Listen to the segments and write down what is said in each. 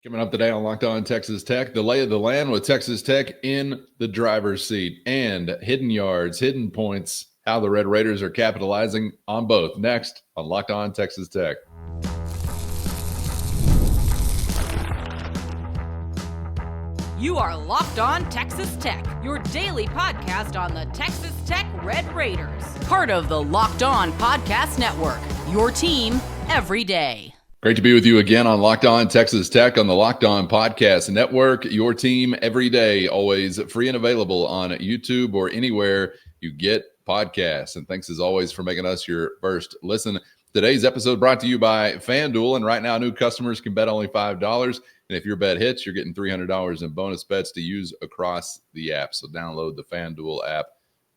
Coming up today on Locked On Texas Tech, the lay of the land with Texas Tech in the driver's seat and hidden yards, hidden points, how the Red Raiders are capitalizing on both. Next on Locked On Texas Tech. You are Locked On Texas Tech, your daily podcast on the Texas Tech Red Raiders. Part of the Locked On Podcast Network, your team every day. Great to be with you again on Locked On Texas Tech on the Locked On Podcast Network, your team every day, always free and available on YouTube or anywhere you get podcasts. And thanks as always for making us your first listen. Today's episode brought to you by FanDuel. And right now, new customers can bet only $5. And if your bet hits, you're getting $300 in bonus bets to use across the app. So download the FanDuel app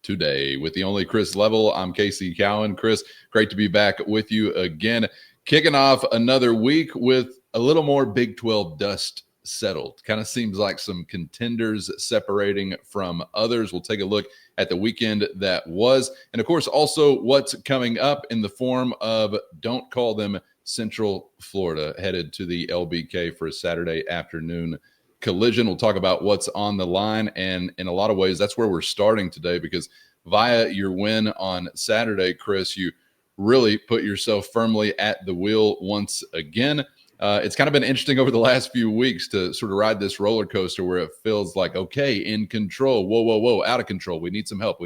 today. With the only Chris Level, I'm Casey Cowan. Chris, great to be back with you again. Kicking off another week with a little more Big 12 dust settled. Kind of seems like some contenders separating from others. We'll take a look at the weekend that was. And, of course, also what's coming up in the form of Don't Call Them Central Florida, headed to the LBK for a Saturday afternoon collision. We'll talk about what's on the line. And in a lot of ways, that's where we're starting today, because via your win on Saturday, Chris, you really put yourself firmly at the wheel once again. It's kind of been interesting over the last few weeks to sort of ride this roller coaster where it feels like, okay, in control. Whoa, out of control. We need some help.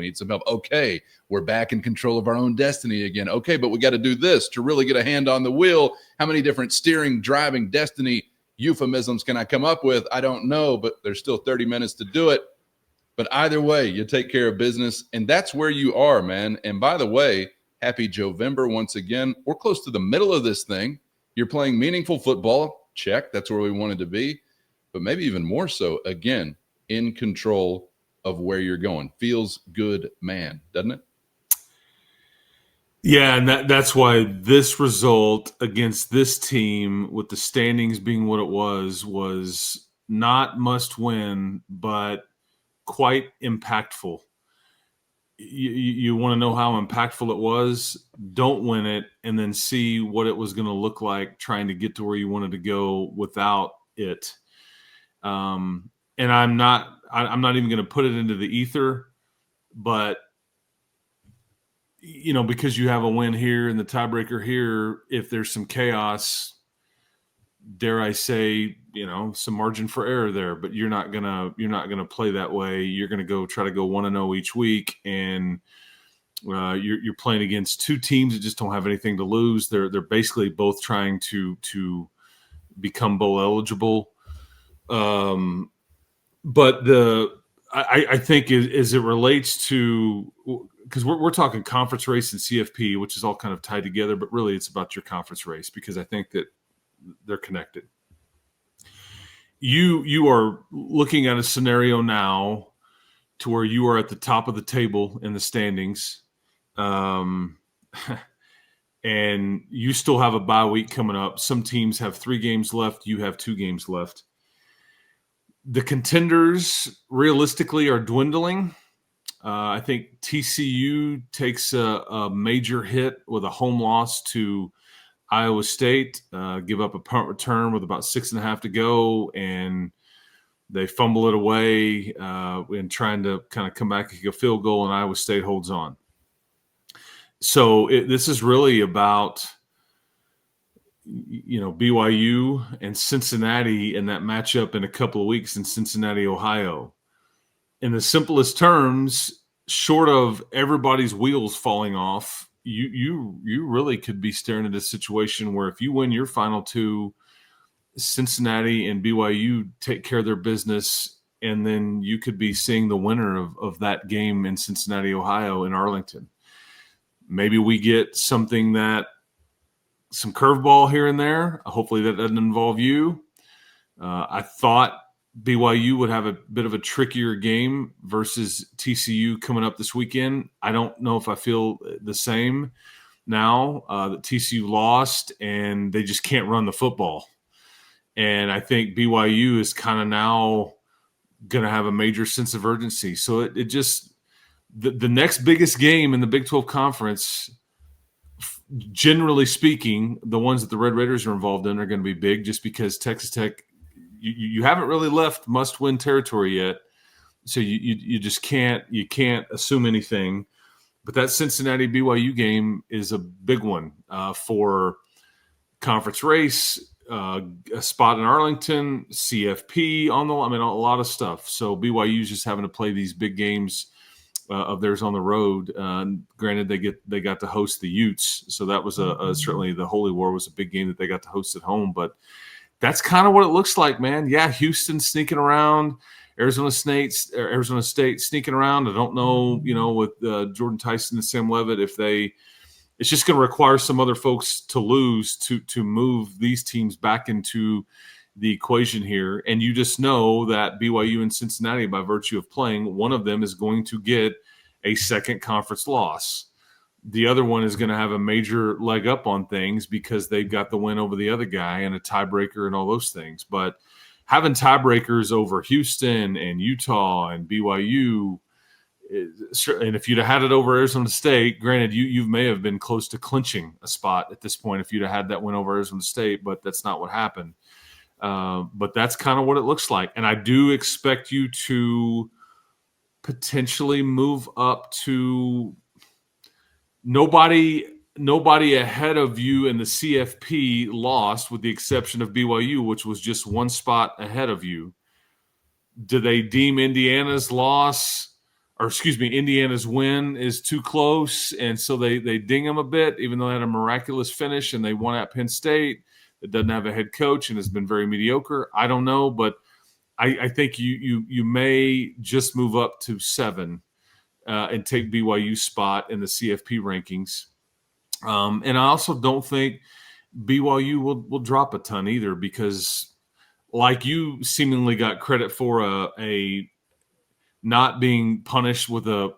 Okay, we're back in control of our own destiny again. Okay, but we got to do this to really get a hand on the wheel. How many different steering, driving, destiny euphemisms can I come up with? I don't know, but there's still 30 minutes to do it. But either way, you take care of business, and that's where you are, man. And by the way, happy Jovember once again. We're close to the middle of this thing. You're playing meaningful football. Check. That's where we wanted to be. But maybe even more so, again, in control of where you're going. Feels good, man, doesn't it? Yeah, and that's why this result against this team, with the standings being what it was not must win, but quite impactful. You want to know how impactful it was? Don't win it and then see what it was going to look like trying to get to where you wanted to go without it. And I'm not even going to put it into the ether, but because you have a win here and the tiebreaker here, if there's some chaos, dare I say, some margin for error there, but you're not gonna play that way. You're gonna try to go 1-0 each week, and you're playing against two teams that just don't have anything to lose. They're basically both trying to become bowl eligible. But I think as it relates to, because we're talking conference race and CFP, which is all kind of tied together, but really it's about your conference race, because I think that they're connected. You are looking at a scenario now to where you are at the top of the table in the standings, and you still have a bye week coming up. Some teams have 3 games left. You have 2 games left. The contenders realistically are dwindling. I think TCU takes a major hit with a home loss to Iowa State, give up a punt return with about 6.5 to go, and they fumble it away in trying to kind of come back and kick a field goal, and Iowa State holds on. So this is really about, BYU and Cincinnati and that matchup in a couple of weeks in Cincinnati, Ohio. In the simplest terms, short of everybody's wheels falling off, you really could be staring at a situation where if you win your final 2, Cincinnati and BYU take care of their business, and then you could be seeing the winner of that game in Cincinnati, Ohio, in Arlington. Maybe we get some curveball here and there. Hopefully that doesn't involve you. I thought BYU would have a bit of a trickier game versus TCU coming up this weekend. I don't know if I feel the same now that TCU lost and they just can't run the football. And I think BYU is kind of now going to have a major sense of urgency. So it just the next biggest game in the Big 12 Conference, generally speaking, the ones that the Red Raiders are involved in are going to be big, just because Texas Tech you haven't really left must-win territory yet, so you just can't assume anything. But that Cincinnati BYU game is a big one for conference race, a spot in Arlington, CFP on the. I mean, a lot of stuff. So BYU is just having to play these big games of theirs on the road. Granted, they got to host the Utes, so that was certainly the Holy War was a big game that they got to host at home. But that's kind of what it looks like, man. Yeah, Houston sneaking around, Arizona State sneaking around. I don't know, with Jordan Tyson and Sam Levitt, it's just going to require some other folks to lose to move these teams back into the equation here. And you just know that BYU and Cincinnati, by virtue of playing, one of them is going to get a second conference loss. The other one is going to have a major leg up on things because they've got the win over the other guy and a tiebreaker and all those things. But having tiebreakers over Houston and Utah and BYU, and if you'd have had it over Arizona State, granted, you may have been close to clinching a spot at this point if you'd have had that win over Arizona State, but that's not what happened. But that's kind of what it looks like. And I do expect you to potentially move up to nobody ahead of you in the CFP lost, with the exception of BYU, which was just one spot ahead of you. Do they deem Indiana's win is too close, and so they ding them a bit, even though they had a miraculous finish and they won at Penn State that doesn't have a head coach and has been very mediocre? I don't know, but I think you may just move up to 7 and take BYU's spot in the CFP rankings. And I also don't think BYU will drop a ton either, because like you seemingly got credit for a not being punished with a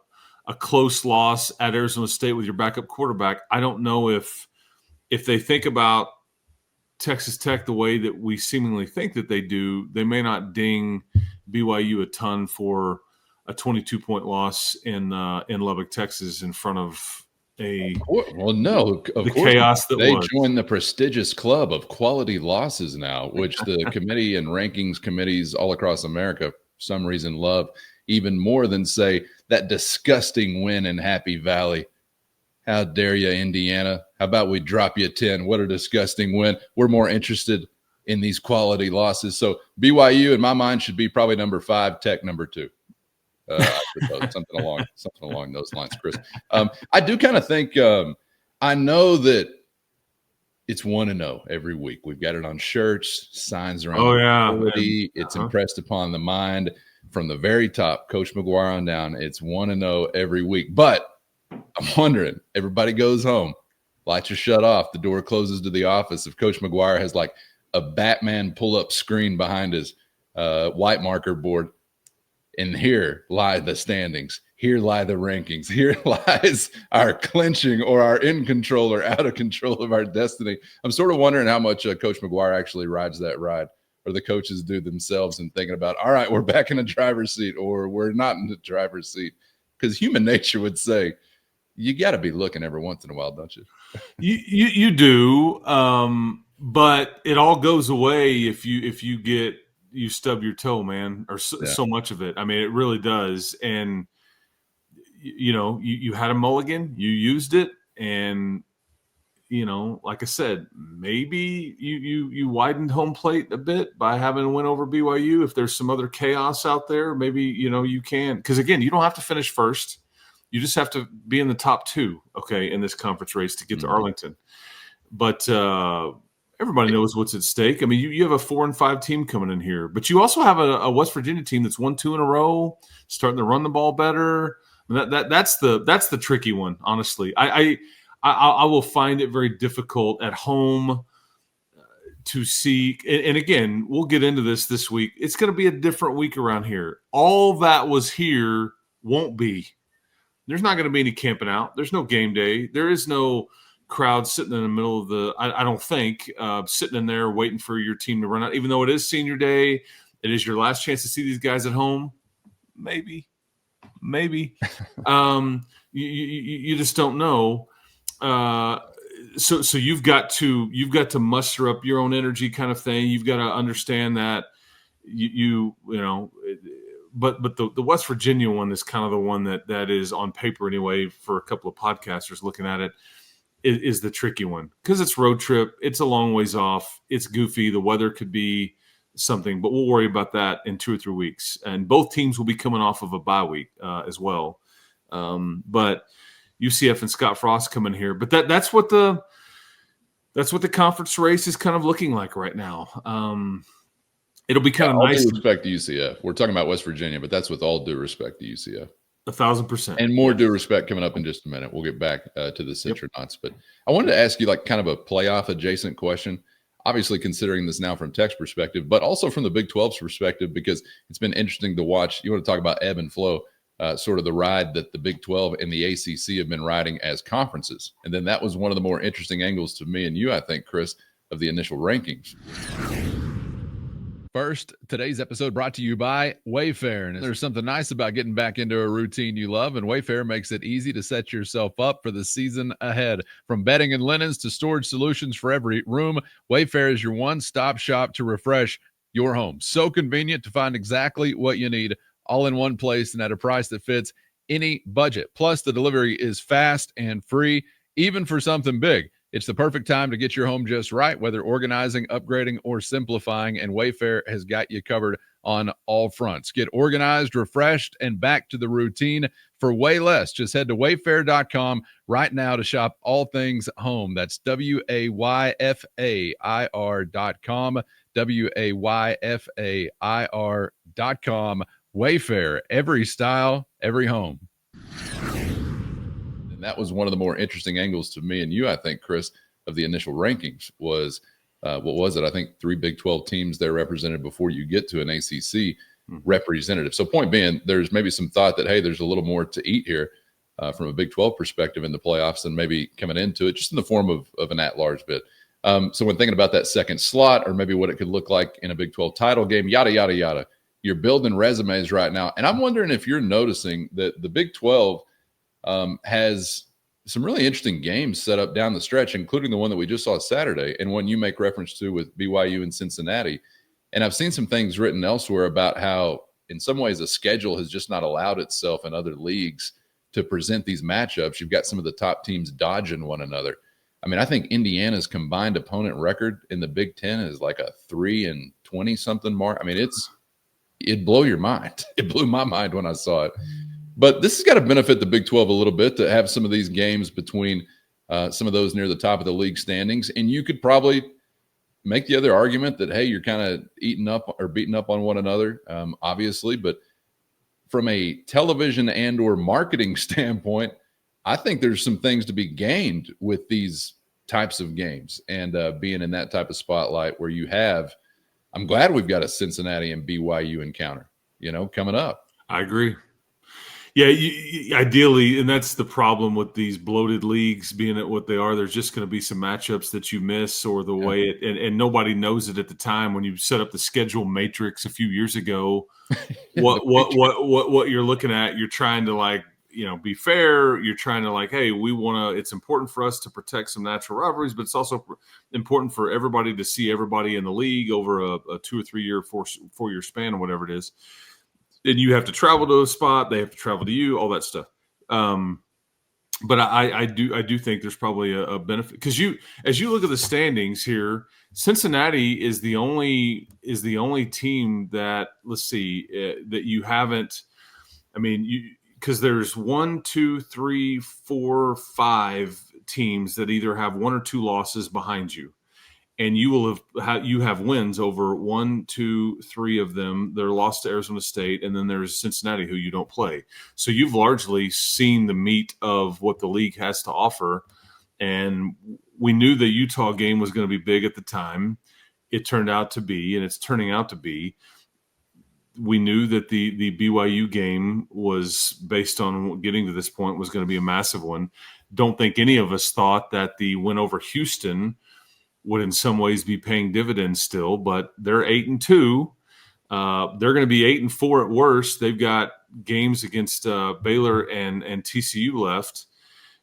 close loss at Arizona State with your backup quarterback. I don't know if they think about Texas Tech the way that we seemingly think that they do, they may not ding BYU a ton for a 22-point loss in Lubbock, Texas, in front of the chaos that they was. joined the prestigious club of quality losses now, which the committee and rankings committees all across America, for some reason, love even more than, say, that disgusting win in Happy Valley. How dare you, Indiana? How about we drop you 10? What a disgusting win. We're more interested in these quality losses. So BYU, in my mind, should be probably number 5, Tech number 2. I suppose, something along those lines, Chris. I do kind of think I know that it's 1-0 every week. We've got it on shirts, signs around the facility. It's impressed upon the mind from the very top, Coach McGuire on down. It's 1-0 every week. But I'm wondering, everybody goes home, lights are shut off, the door closes to the office. If Coach McGuire has like a Batman pull-up screen behind his white marker board, and here lie the standings, here lie the rankings, here lies our clinching or our in control or out of control of our destiny. I'm sort of wondering how much Coach McGuire actually rides that ride, or the coaches do themselves, and thinking about, all right, we're back in the driver's seat, or we're not in the driver's seat. Because human nature would say, you got to be looking every once in a while, don't you? You do, but it all goes away if you stub your toe, man, or so much of it. I mean, it really does. And you had a mulligan, you used it, and like I said, maybe you widened home plate a bit by having a win over BYU. If there's some other chaos out there, maybe you can, because again, you don't have to finish first. You just have to be in the top 2, okay, in this conference race to get to Arlington. But everybody knows what's at stake. I mean, you have a 4-5 team coming in here, but you also have a West Virginia team that's won 2 in a row, starting to run the ball better. That's the tricky one, honestly. I will find it very difficult at home to see. And again, we'll get into this week. It's going to be a different week around here. All that was here won't be. There's not going to be any camping out. There's no game day. There is no crowd sitting in the middle of I don't think, sitting in there waiting for your team to run out. Even though it is senior day, it is your last chance to see these guys at home. Maybe. You just don't know. So you've got to muster up your own energy, kind of thing. You've got to understand that But the West Virginia one is kind of the one that is on paper anyway for a couple of podcasters looking at it is the tricky one because it's road trip. It's a long ways off. It's goofy. The weather could be something, but we'll worry about that in 2 or 3 weeks. And both teams will be coming off of a bye week as well. But UCF and Scott Frost come in here. But that's what the conference race is kind of looking like right now. It'll be kind of nice. All due respect to UCF. We're talking about West Virginia, but that's with all due respect to UCF. 1,000%. And more due respect coming up in just a minute. We'll get back to the Citronauts. But I wanted to ask you like kind of a playoff adjacent question. Obviously considering this now from Tech's perspective, but also from the Big 12's perspective, because it's been interesting to watch. You want to talk about ebb and flow, sort of the ride that the Big 12 and the ACC have been riding as conferences. And then that was one of the more interesting angles to me and you, I think, Chris, of the initial rankings. First, today's episode brought to you by Wayfair. And there's something nice about getting back into a routine you love, and Wayfair makes it easy to set yourself up for the season ahead. From bedding and linens to storage solutions for every room, Wayfair is your one-stop shop to refresh your home. So convenient to find exactly what you need all in one place and at a price that fits any budget. Plus, the delivery is fast and free, even for something big. It's the perfect time to get your home just right, whether organizing, upgrading, or simplifying, and Wayfair has got you covered on all fronts. Get organized, refreshed, and back to the routine for way less. Just head to wayfair.com right now to shop all things home. That's WAYFAIR.com, WAYFAIR.com. Wayfair, every style, every home. And that was one of the more interesting angles to me and you, I think, Chris, of the initial rankings was, what was it? I think 3 Big 12 teams there represented before you get to an ACC representative. So point being, there's maybe some thought that, hey, there's a little more to eat here from a Big 12 perspective in the playoffs than maybe coming into it, just in the form of an at-large bid. So when thinking about that second slot or maybe what it could look like in a Big 12 title game, yada, yada, yada, you're building resumes right now. And I'm wondering if you're noticing that the Big 12 has some really interesting games set up down the stretch, including the one that we just saw Saturday and one you make reference to with BYU and Cincinnati. And I've seen some things written elsewhere about how in some ways a schedule has just not allowed itself in other leagues to present these matchups. You've got some of the top teams dodging one another. I mean, I think Indiana's combined opponent record in the Big Ten is like a 3-20 something mark. I mean, it'd blow your mind. It blew my mind when I saw it. But this has got to benefit the Big 12 a little bit to have some of these games between some of those near the top of the league standings. And you could probably make the other argument that, hey, you're kind of eating up or beating up on one another, obviously. But from a television and or marketing standpoint, I think there's some things to be gained with these types of games and being in that type of spotlight where you have – I'm glad we've got a Cincinnati and BYU encounter, coming up. I agree. Yeah, ideally, and that's the problem with these bloated leagues being at what they are. There's just going to be some matchups that you miss or the way it, and nobody knows it at the time when you set up the schedule matrix a few years ago. What you're looking at, you're trying to be fair. You're trying to hey, we want to. It's important for us to protect some natural rivalries, but it's also important for everybody to see everybody in the league over a 2 or 3 year, 4 year span or whatever it is. And you have to travel to a spot, they have to travel to you, all that stuff. But I do think there's probably a benefit because as you look at the standings here, Cincinnati is the only team that that you haven't. I mean, because there's 1, 2, 3, 4, 5 teams that either have 1 or 2 losses behind you. And you have wins over 1, 2, 3 of them. They're lost to Arizona State, and then there's Cincinnati, who you don't play. So you've largely seen the meat of what the league has to offer. And we knew the Utah game was going to be big at the time. It turned out to be, and it's turning out to be. We knew that the BYU game was, based on getting to this point, was going to be a massive one. Don't think any of us thought that the win over Houston would in some ways be paying dividends still, but they're 8-2. They're going to be 8-4 at worst. They've got games against Baylor and TCU left,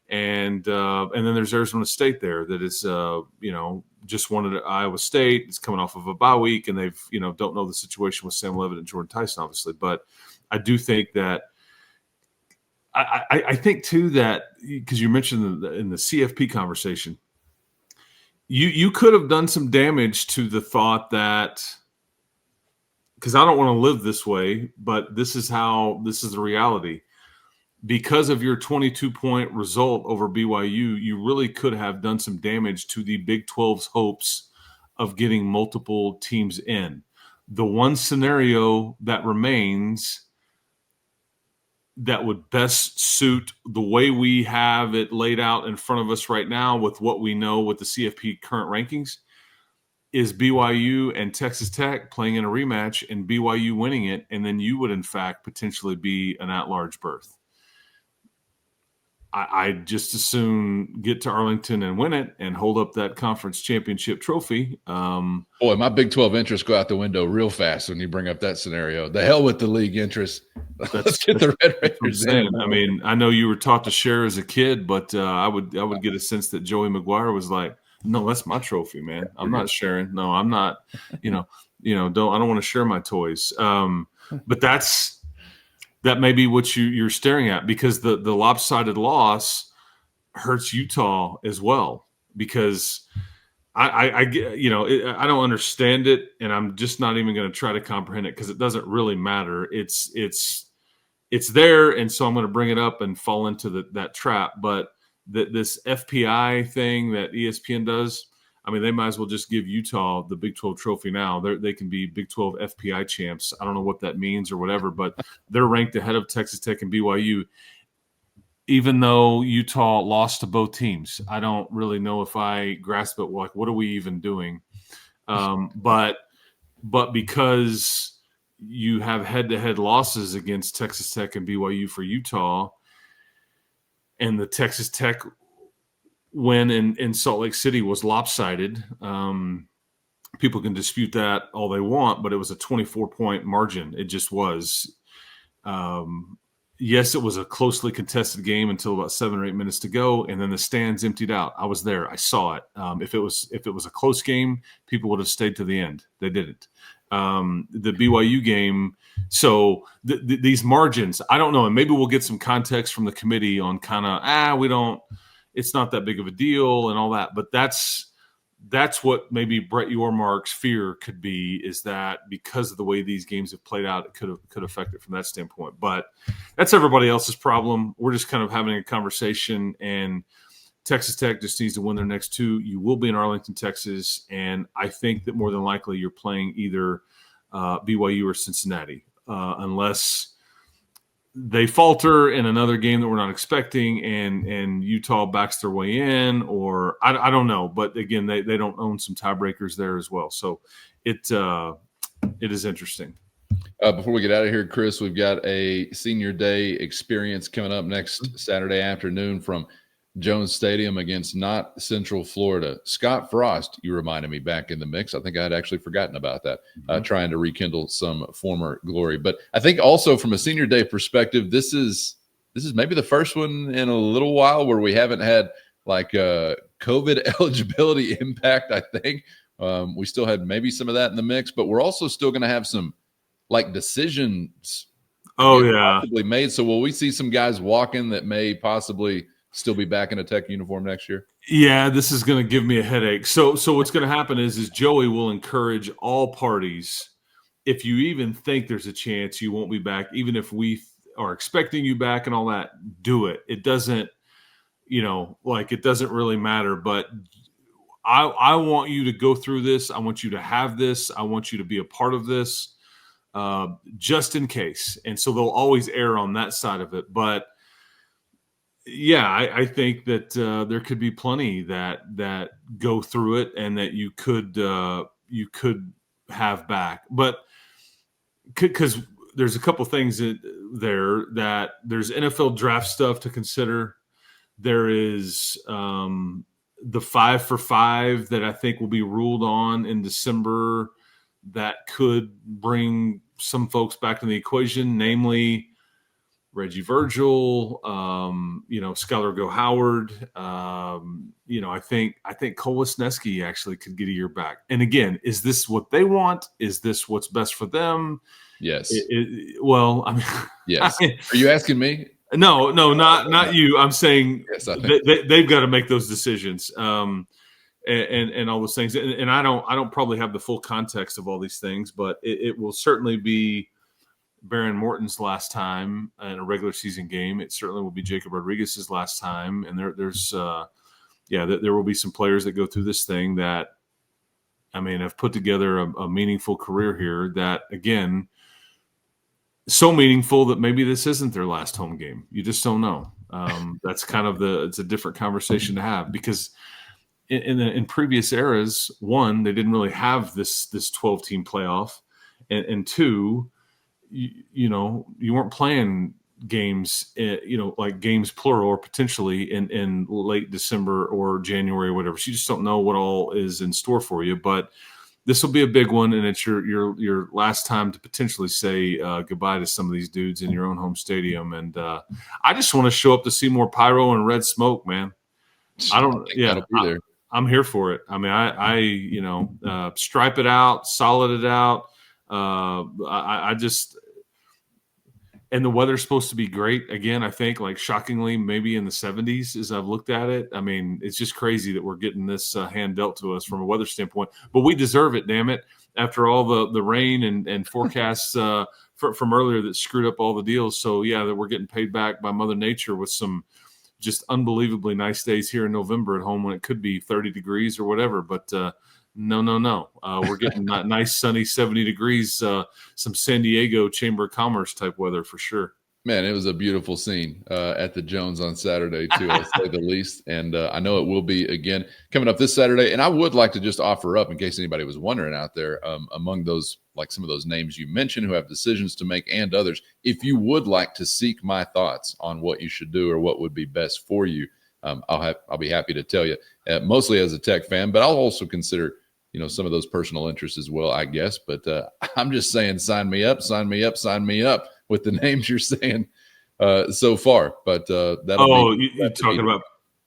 and then there's Arizona State there that is just won at Iowa State. It's coming off of a bye week, and they've don't know the situation with Sam Levitt and Jordan Tyson, obviously. But I do think that I think too that because you mentioned in the CFP conversation, you could have done some damage to the thought that, because I don't want to live this way, but this is the reality. Because of your 22-point result over BYU, you really could have done some damage to the Big 12's hopes of getting multiple teams in. The one scenario that remains that would best suit the way we have it laid out in front of us right now with what we know with the CFP current rankings is BYU and Texas Tech playing in a rematch and BYU winning it, and then you would, in fact, potentially be an at-large berth. I'd just as soon get to Arlington and win it and hold up that conference championship trophy. Boy, my Big 12 interests go out the window real fast when you bring up that scenario. The hell with the league interest. Let's get the Red Raiders in. I mean, I know you were taught to share as a kid, but I would get a sense that Joey McGuire was like, no, that's my trophy, man. I'm not sharing. No, I'm not, I don't want to share my toys. But that may be what you're staring at, because the lopsided loss hurts Utah as well, because I don't understand it, and I'm just not even going to try to comprehend it because it doesn't really matter. It's there, and so I'm going to bring it up and fall into that trap. But this FPI thing that ESPN does, I mean, they might as well just give Utah the Big 12 trophy now. They can be Big 12 FPI champs. I don't know what that means or whatever, but they're ranked ahead of Texas Tech and BYU, even though Utah lost to both teams. I don't really know if I grasp it. Like, what are we even doing? But because you have head-to-head losses against Texas Tech and BYU for Utah, and the Texas Tech win in Salt Lake City was lopsided. People can dispute that all they want, but it was a 24-point margin. It just was. Yes, it was a closely contested game until about 7 or 8 minutes to go, and then the stands emptied out. I was there. I saw it. If it was a close game, people would have stayed to the end. They didn't. The BYU game. So these margins, I don't know, and maybe we'll get some context from the committee on kind of we don't. It's not that big of a deal and all that, but that's what maybe Brett Yormark's fear could be, is that because of the way these games have played out, it could affect it from that standpoint. But that's everybody else's problem. We're just kind of having a conversation, and Texas Tech just needs to win their next two. You will be in Arlington, Texas, and I think that more than likely you're playing either BYU or Cincinnati, unless they falter in another game that we're not expecting, and Utah backs their way in, or I don't know. But again, they don't own some tiebreakers there as well. So it is interesting. Before we get out of here, Chris, we've got a senior day experience coming up next Saturday afternoon from Jones Stadium against Not Central Florida. Scott Frost, you reminded me, back in the mix. I think I had actually forgotten about that, trying to rekindle some former glory. But I think also from a senior day perspective, this is maybe the first one in a little while where we haven't had like COVID eligibility impact, I think. We still had maybe some of that in the mix, but we're also still going to have some like decisions possibly made. So will we see some guys walking that may possibly still be back in a Tech uniform next year? Yeah, this is going to give me a headache. So what's going to happen is Joey will encourage all parties. If you even think there's a chance you won't be back, even if we are expecting you back and all that, do it. It doesn't, it doesn't really matter. But I want you to go through this. I want you to have this. I want you to be a part of this, just in case. And so they'll always err on that side of it. But yeah, I think that there could be plenty that go through it and that you could have back. But because there's a couple things there that there's NFL draft stuff to consider. There is the 5 for 5 that I think will be ruled on in December that could bring some folks back in the equation, namely Reggie Virgil, Skylar Go Howard. I think Cole Wisniewski actually could get a year back. And again, is this what they want? Is this what's best for them? Yes. Yes. Are you asking me? No, not you. I'm saying yes, they've got to make those decisions. And all those things. And I don't probably have the full context of all these things, but it will certainly be Baron Morton's last time in a regular season game. It certainly will be Jacob Rodriguez's last time. And there will be some players that go through this thing that, have put together a meaningful career here that, again, so meaningful that maybe this isn't their last home game. You just don't know. That's kind of it's a different conversation to have, because in previous eras, one, they didn't really have this 12-team playoff, and two, you weren't playing games, like games plural or potentially in late December or January or whatever. So you just don't know what all is in store for you. But this will be a big one, and it's your last time to potentially say goodbye to some of these dudes in your own home stadium. And I just want to show up to see more pyro and red smoke, man. I'm here for it. I stripe it out, solid it out. And the weather's supposed to be great again. I think, like, shockingly, maybe in the 70s as I've looked at it. It's just crazy that we're getting this hand dealt to us from a weather standpoint, but we deserve it. Damn it. After all the rain and forecasts from earlier that screwed up all the deals. So yeah, that we're getting paid back by Mother Nature with some just unbelievably nice days here in November at home when it could be 30 degrees or whatever. But no. We're getting nice sunny 70 degrees, some San Diego Chamber of Commerce type weather for sure. Man, it was a beautiful scene at the Jones on Saturday, too, I'll say the least. And I know it will be again coming up this Saturday. And I would like to just offer up, in case anybody was wondering out there, among those, like some of those names you mentioned who have decisions to make and others, if you would like to seek my thoughts on what you should do or what would be best for you, I'll be happy to tell you, mostly as a Tech fan, but I'll also consider some of those personal interests as well, I guess. But I'm just saying, sign me up with the names you're saying so far. But that'll be, you're talking about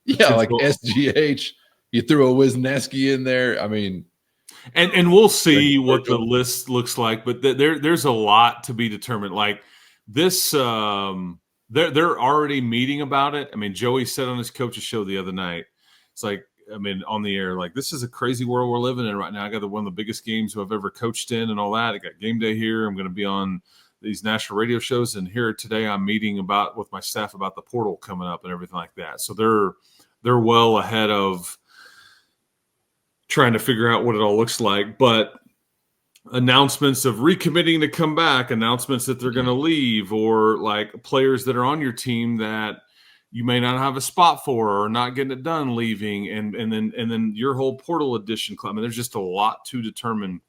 like SGH. You threw a Wisniewski in there. And we'll see what the list looks like. But there's a lot to be determined. Like this, they're already meeting about it. Joey said on his coach's show the other night, it's like, on the air, like, this is a crazy world we're living in right now. I got one of the biggest games I've ever coached in and all that. I got game day here. I'm going to be on these national radio shows. And here today, I'm meeting with my staff about the portal coming up and everything like that. So they're well ahead of trying to figure out what it all looks like. But announcements of recommitting to come back, announcements that they're going to leave, or like players that are on your team that you may not have a spot for or not getting it done, leaving, and then your whole portal edition club. There's just a lot to determine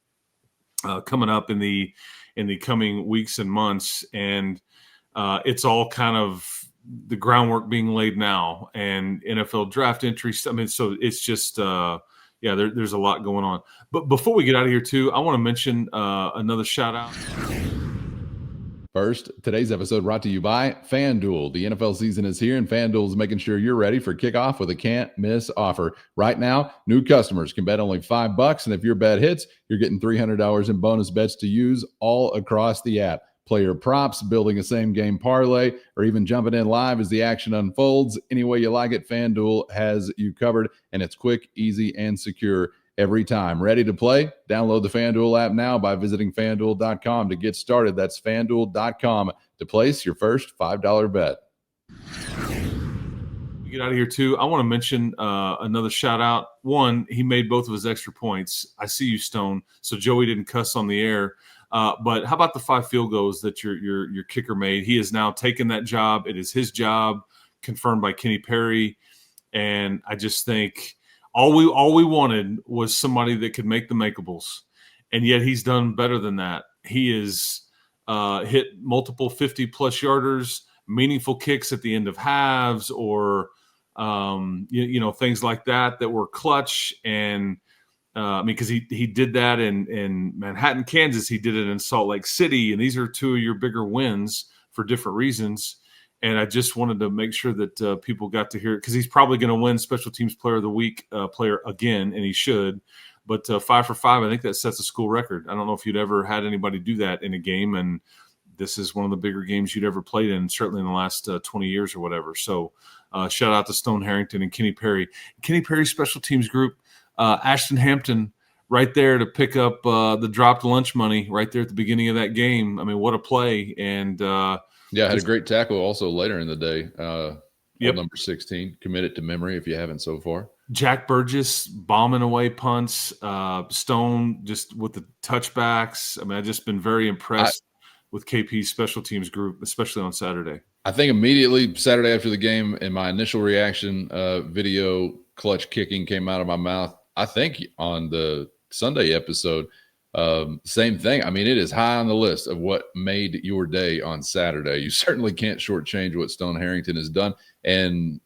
coming up in the coming weeks and months, and it's all kind of the groundwork being laid now, and NFL draft entries. So it's just there's a lot going on. But before we get out of here too, I want to mention another shout out. First, today's episode brought to you by FanDuel. The NFL season is here, and FanDuel is making sure you're ready for kickoff with a can't-miss offer. Right now, new customers can bet only $5, and if your bet hits, you're getting $300 in bonus bets to use all across the app. Play your props, building a same-game parlay, or even jumping in live as the action unfolds. Any way you like it, FanDuel has you covered, and it's quick, easy, and secure every time. Ready to play? Download the FanDuel app now by visiting FanDuel.com to get started. That's FanDuel.com to place your first $5 bet. We get out of here too, I want to mention another shout out. One, he made both of his extra points. I see you, Stone. So Joey didn't cuss on the air. But how about the 5 field goals that your kicker made? He has now taken that job. It is his job, confirmed by Kenny Perry. And I just think all we wanted was somebody that could make the makeables. And yet he's done better than that. He has hit multiple 50-plus yarders, meaningful kicks at the end of halves, or things like that were clutch. And because he did that in Manhattan, Kansas, he did it in Salt Lake City, and these are 2 of your bigger wins for different reasons. And I just wanted to make sure that people got to hear it, because he's probably going to win Special Teams Player of the Week player again, and he should. But 5 for 5, I think that sets a school record. I don't know if you'd ever had anybody do that in a game, and this is one of the bigger games you'd ever played in, certainly in the last 20 years or whatever. So shout out to Stone Harrington and Kenny Perry. Kenny Perry's special teams group, Ashton Hampton, right there to pick up the dropped lunch money right there at the beginning of that game. I mean, what a play. And had a great tackle also later in the day. Yep. Number 16, commit it to memory if you haven't so far. Jack Burgess bombing away punts. Stone just with the touchbacks. I mean, I've just been very impressed with KP's special teams group, especially on Saturday. I think immediately Saturday after the game, in my initial reaction, video clutch kicking came out of my mouth. I think on the Sunday episode, same thing. I mean, it is high on the list of what made your day on Saturday. You certainly can't shortchange what Stone Harrington has done. And,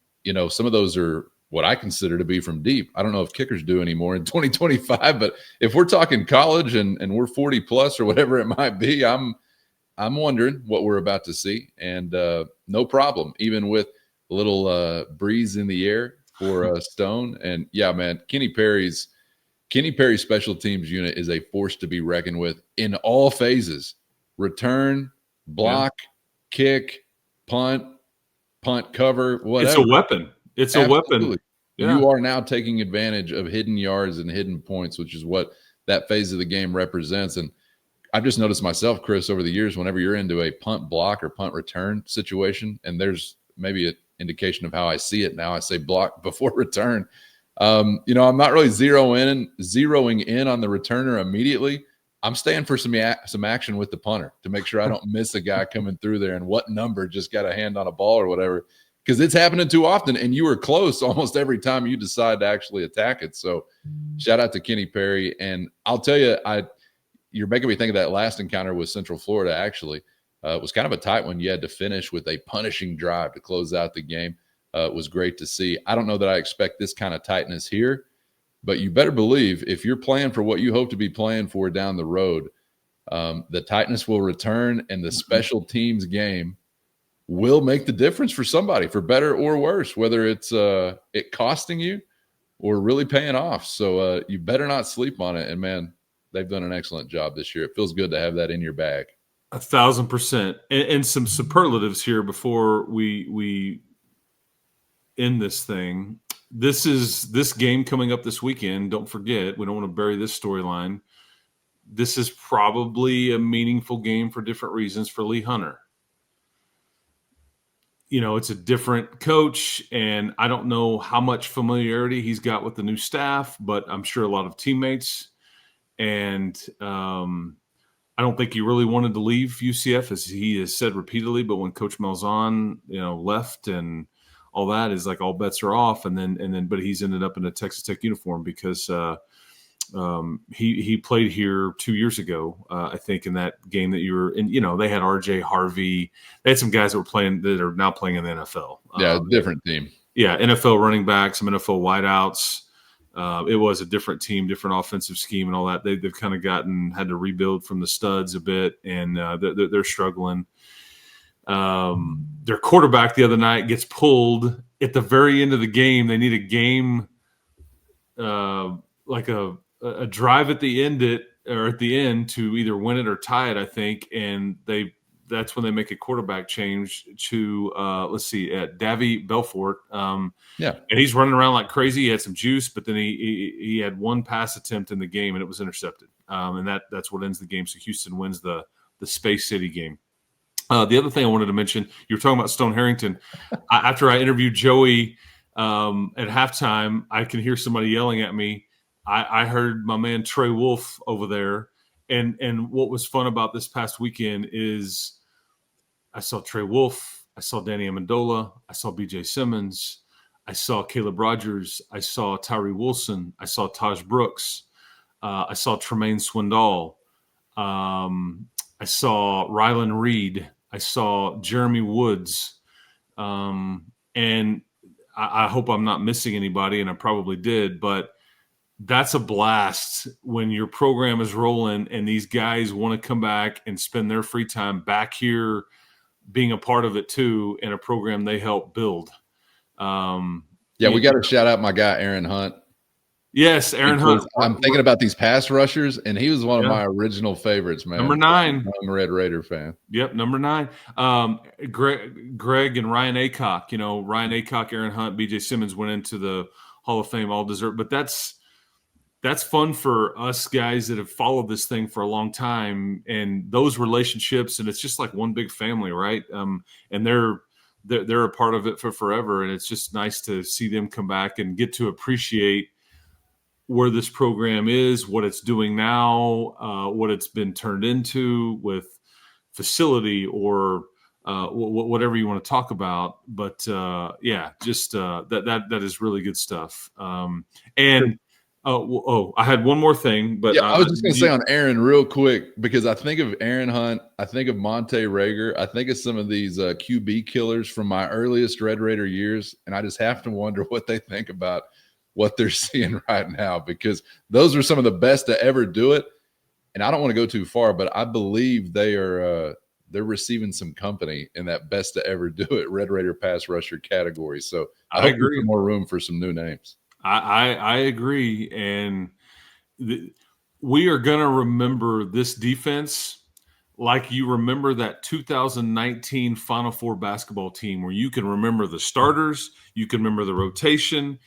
some of those are what I consider to be from deep. I don't know if kickers do anymore in 2025, but if we're talking college and we're 40 plus or whatever it might be, I'm wondering what we're about to see. And no problem, even with a little breeze in the air for Stone. And yeah, man, Kenny Perry's special teams unit is a force to be reckoned with in all phases: return, block, kick, punt, cover, whatever. It's a weapon. It's Absolutely. a weapon. Yeah. You are now taking advantage of hidden yards and hidden points, which is what that phase of the game represents. And I've just noticed myself, Chris, over the years, whenever you're into a punt block or punt return situation, and there's maybe an indication of how I see it now, I say block before return. I'm not really zeroing in on the returner immediately. I'm staying for some action with the punter to make sure I don't miss a guy coming through there and what number just got a hand on a ball or whatever, because it's happening too often, and you were close almost every time you decide to actually attack it. So shout out to Kenny Perry. And I'll tell you, you're making me think of that last encounter with Central Florida. Actually, it was kind of a tight one. You had to finish with a punishing drive to close out the game. It was great to see. I don't know that I expect this kind of tightness here, but you better believe if you're playing for what you hope to be playing for down the road, the tightness will return, and the special teams game will make the difference for somebody, for better or worse, whether it's it costing you or really paying off. So you better not sleep on it. And man, they've done an excellent job this year. It feels good to have that in your bag. 1,000%. And some superlatives here before we end this thing. This game coming up this weekend, don't forget, we don't want to bury this storyline. This is probably a meaningful game for different reasons for Lee Hunter. It's a different coach, and I don't know how much familiarity he's got with the new staff, but I'm sure a lot of teammates. And I don't think he really wanted to leave UCF, as he has said repeatedly. But when Coach Malzahn, left and all that, is like all bets are off. But he's ended up in a Texas Tech uniform because he played here 2 years ago, I think, in that game that you were in. They had RJ Harvey. They had some guys that are now playing in the NFL. Yeah, different team. Yeah, NFL running backs, some NFL wideouts. It was a different team, different offensive scheme and all that. They've kind of had to rebuild from the studs a bit, and they're struggling. Their quarterback the other night gets pulled at the very end of the game. They need a game, like a drive at the end to either win it or tie it, I think. And that's when they make a quarterback change to Davy Belfort. And he's running around like crazy. He had some juice, but then he had one pass attempt in the game and it was intercepted. And that's what ends the game. So Houston wins the Space City game. The other thing I wanted to mention, you were talking about Stone Harrington. After I interviewed Joey at halftime, I can hear somebody yelling at me. I heard my man Trey Wolf over there. And what was fun about this past weekend is I saw Trey Wolf, I saw Danny Amendola, I saw BJ Simmons, I saw Caleb Rogers, I saw Tyree Wilson, I saw Taj Brooks, I saw Tremaine Swindoll, I saw Rylan Reed, I saw Jeremy Woods, and I hope I'm not missing anybody, and I probably did, but that's a blast when your program is rolling and these guys want to come back and spend their free time back here being a part of it too in a program they helped build. We got to shout out my guy, Aaron Hunt. Yes, Aaron Hunt. I'm thinking about these pass rushers, and he was one of my original favorites, man. Number 9. Young Red Raider fan. Yep, number 9. Greg and Ryan Aycock. Ryan Aycock, Aaron Hunt, B.J. Simmons went into the Hall of Fame, all deserved. But that's fun for us guys that have followed this thing for a long time, and those relationships, and it's just like one big family, right? And they're a part of it for forever, and it's just nice to see them come back and get to appreciate where this program is, what it's doing now, what it's been turned into with facility or whatever you want to talk about. But that is really good stuff. I had one more thing, but I was just going to say on Aaron real quick, because I think of Aaron Hunt, I think of Monte Rager, I think of some of these QB killers from my earliest Red Raider years, and I just have to wonder what they think about what they're seeing right now, because those are some of the best to ever do it. And I don't want to go too far, but I believe they're receiving some company in that best to ever do it Red Raider pass rusher category. So I hope agree. there's more room for some new names. I agree. And we are going to remember this defense like you remember that 2019 Final Four basketball team, where you can remember the starters, you can remember the rotation.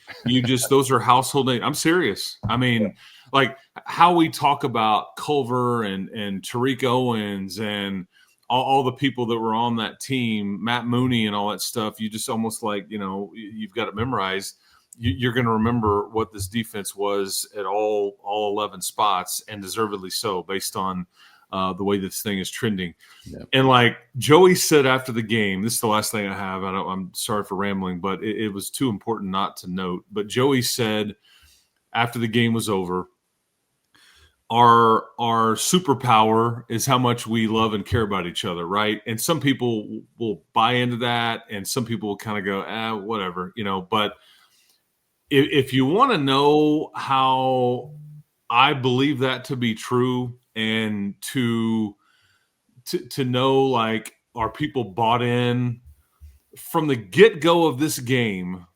Those are household names. I'm serious. I mean, like how we talk about Culver and Tariq Owens and all the people that were on that team, Matt Mooney and all that stuff. You just almost like, you've got it memorized. You're going to remember what this defense was at all 11 spots, and deservedly so, based on the way this thing is trending. Yep. And like Joey said after the game, this is the last thing I have. I'm sorry for rambling, but it was too important not to note. But Joey said after the game was over, our superpower is how much we love and care about each other, right? And some people will buy into that, and some people will kind of go, whatever, But if you want to know how I believe that to be true, and to know, like, are people bought in from the get-go of this game?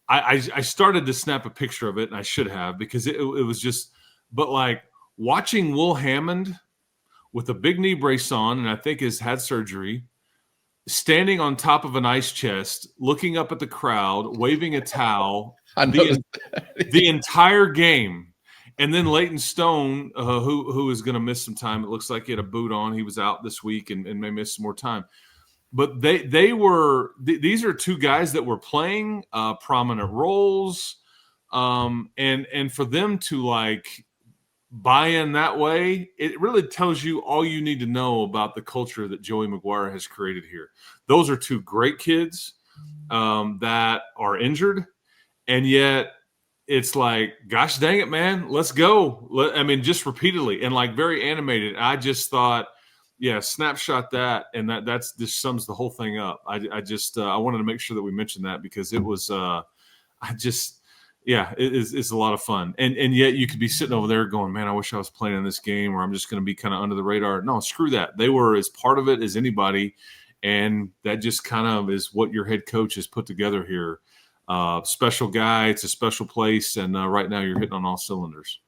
I started to snap a picture of it, and I should have, because it was just, but like watching Will Hammond with a big knee brace on, and I think has had surgery, standing on top of an ice chest, looking up at the crowd, waving a towel the entire game. And then Leighton Stone, who is going to miss some time. It looks like he had a boot on. He was out this week and may miss some more time. But these are two guys that were playing prominent roles. And for them to like buy in that way, it really tells you all you need to know about the culture that Joey McGuire has created here. Those are two great kids that are injured, and yet it's like, gosh dang it, man, let's go. Just repeatedly and like very animated. I just thought, snapshot that, and that's just sums the whole thing up. I wanted to make sure that we mentioned that, because it was it's a lot of fun. And yet you could be sitting over there going, man, I wish I was playing in this game, or I'm just going to be kind of under the radar. No, screw that. They were as part of it as anybody, and that just kind of is what your head coach has put together here. Special guy, it's a special place, and right now you're hitting on all cylinders.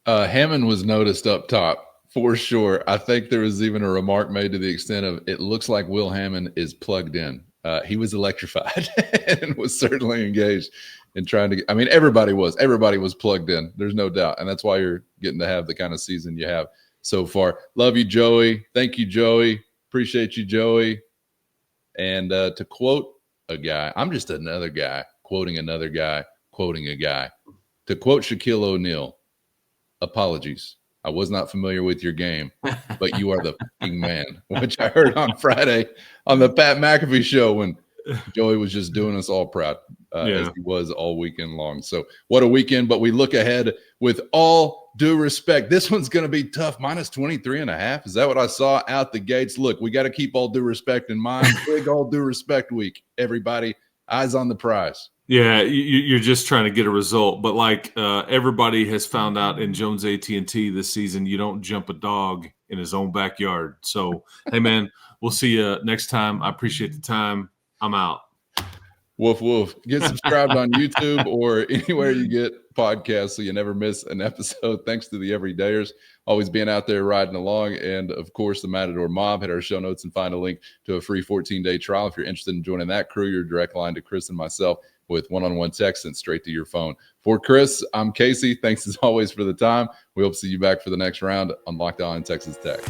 Hammond was noticed up top for sure. I think there was even a remark made to the extent of, it looks like Will Hammond is plugged in. He was electrified and was certainly engaged in trying to get, everybody was plugged in. There's no doubt. And that's why you're getting to have the kind of season you have so far. Love you, Joey. Thank you, Joey. Appreciate you, Joey. And to quote a guy, I'm just another guy quoting another guy, quoting a guy. To quote Shaquille O'Neal, apologies. I was not familiar with your game, but you are the fucking man, which I heard on Friday on the Pat McAfee show when Joey was just doing us all proud, as he was all weekend long. So what a weekend, but we look ahead with all due respect. This one's going to be tough. Minus 23.5. Is that what I saw out the gates? Look, we got to keep all due respect in mind. Big all due respect week, everybody. Eyes on the prize. Yeah, you're just trying to get a result. But like everybody has found out in Jones AT&T this season, you don't jump a dog in his own backyard. So, hey, man, we'll see you next time. I appreciate the time. I'm out. Woof, woof. Get subscribed on YouTube or anywhere you get podcasts so you never miss an episode. Thanks to the everydayers always being out there riding along. And, of course, the Matador Mob. Hit our show notes and find a link to a free 14-day trial. If you're interested in joining that crew, your direct line to Chris and myself with one-on-one text sent straight to your phone. For Chris, I'm Casey. Thanks, as always, for the time. We hope to see you back for the next round on Locked On Texas Tech.